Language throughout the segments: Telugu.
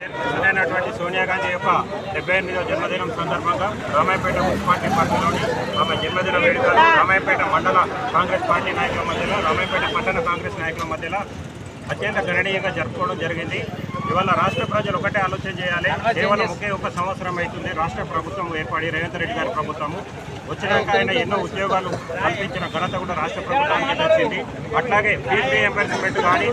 సోనియా గాంధీ యొక్క 78వ జన్మదినం సందర్భంగా రామాయపేట మున్సిపాలిటీ పరిధిలోని ఆమె జన్మదిన వేడుకలు రామాయపేట మండల కాంగ్రెస్ పార్టీ నాయకుల మధ్యలో రామాయపేట పట్టణ కాంగ్రెస్ నాయకుల మధ్యలో అత్యంత గణనీయంగా జరుపుకోవడం జరిగింది. ఇవాళ రాష్ట్ర ప్రజలు ఒకటే ఆలోచన చేయాలి. కేవలం ఒక్క సంవత్సరం అవుతుంది రాష్ట్ర ప్రభుత్వం ఏర్పడి రేవంత్ రెడ్డి గారి ప్రభుత్వము వచ్చినాక ఆయన ఎన్నో ఉద్యోగాలు కల్పించిన ఘనత కూడా రాష్ట్ర ప్రభుత్వానికి దక్కింది. అట్లాగే ఫీజు రీయింబర్స్మెంట్ కానీ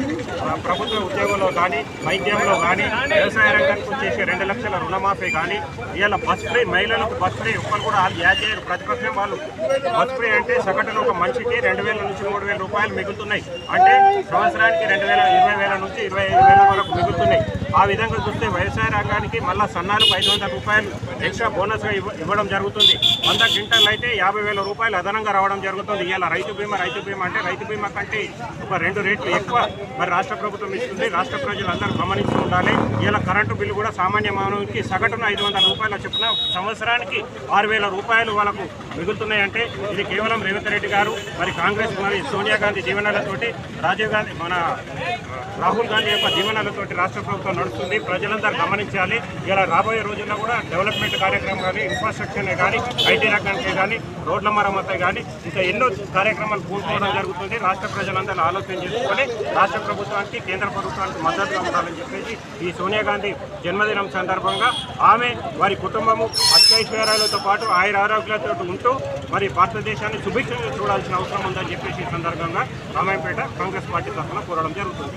ప్రభుత్వ ఉద్యోగంలో కానీ వైద్యంలో కానీ వ్యవసాయ రంగానికి వచ్చేసి 2 లక్షల రుణమాఫీ కానీ ఇవాళ బస్ ఫ్రీ మహిళలకు బస్ ఫ్రీ ఒక్కరు కూడా యాడ్ చేయరు. ప్రతిపక్షం వాళ్ళు బస్ ఫ్రీ అంటే సగటున ఒక మనిషికి 2,000 నుంచి 3,000 రూపాయలు మిగులుతున్నాయి. అంటే సంవత్సరానికి 20,000 నుంచి 25,000 వరకు మిగులుతున్నాయి. ఆ విధంగా చూస్తే వ్యవసాయ రంగానికి మళ్ళీ సన్నాలకు 500 రూపాయలు ఎక్స్ట్రా బోనస్గా ఇవ్వడం జరుగుతుంది. 100 క్వింటాలు అయితే 50,000 రూపాయలు అదనంగా రావడం జరుగుతుంది. ఇలా రైతు బీమా అంటే రైతు బీమా కంటే ఒక 2 రేట్లు ఎక్కువ మరి రాష్ట్ర ప్రభుత్వం ఇస్తుంది. రాష్ట్ర ప్రజలు అందరూ గమనిస్తూ ఉండాలి. ఇలా కరెంటు బిల్లు కూడా సామాన్య మానవునికి సగటున 500 రూపాయల చొప్పున సంవత్సరానికి 6,000 రూపాయలు వాళ్ళకు మిగులుతున్నాయంటే ఇది కేవలం రేవంత్ రెడ్డి గారు మరి కాంగ్రెస్ మరి సోనియా గాంధీ దీవెనలతోటి రాజీవ్ గాంధీ మన రాహుల్ గాంధీ యొక్క దీవెనలతోటి రాష్ట్ర ప్రభుత్వం నడుస్తుంది. ప్రజలందరూ గమనించాలి. ఇలా రాబోయే రోజుల్లో కూడా డెవలప్మెంట్ కార్యక్రమం కానీ ఇన్ఫ్రాస్ట్రక్చర్నే కానీ ఐటీ రంగానికి కానీ రోడ్ల మరమ్మతే కానీ ఇంకా ఎన్నో కార్యక్రమాలు పూర్తవడం జరుగుతుంది. రాష్ట్ర ప్రజలందరూ ఆలోచన చేసుకొని రాష్ట్ర ప్రభుత్వానికి కేంద్ర ప్రభుత్వానికి మద్దతుగా ఉండాలని చెప్పేసి ఈ సోనియా గాంధీ జన్మదినం సందర్భంగా ఆమె వారి కుటుంబము అష్టైశ్వర్యాలతో పాటు ఆరోగ్యాలతో ఉంటూ మరి భారతదేశాన్ని సుభిక్షంగా చూడాల్సిన అవసరం ఉందని చెప్పేసి ఈ సందర్భంగా రామాయపేట కాంగ్రెస్ పార్టీ తరఫున కోరడం జరుగుతుంది.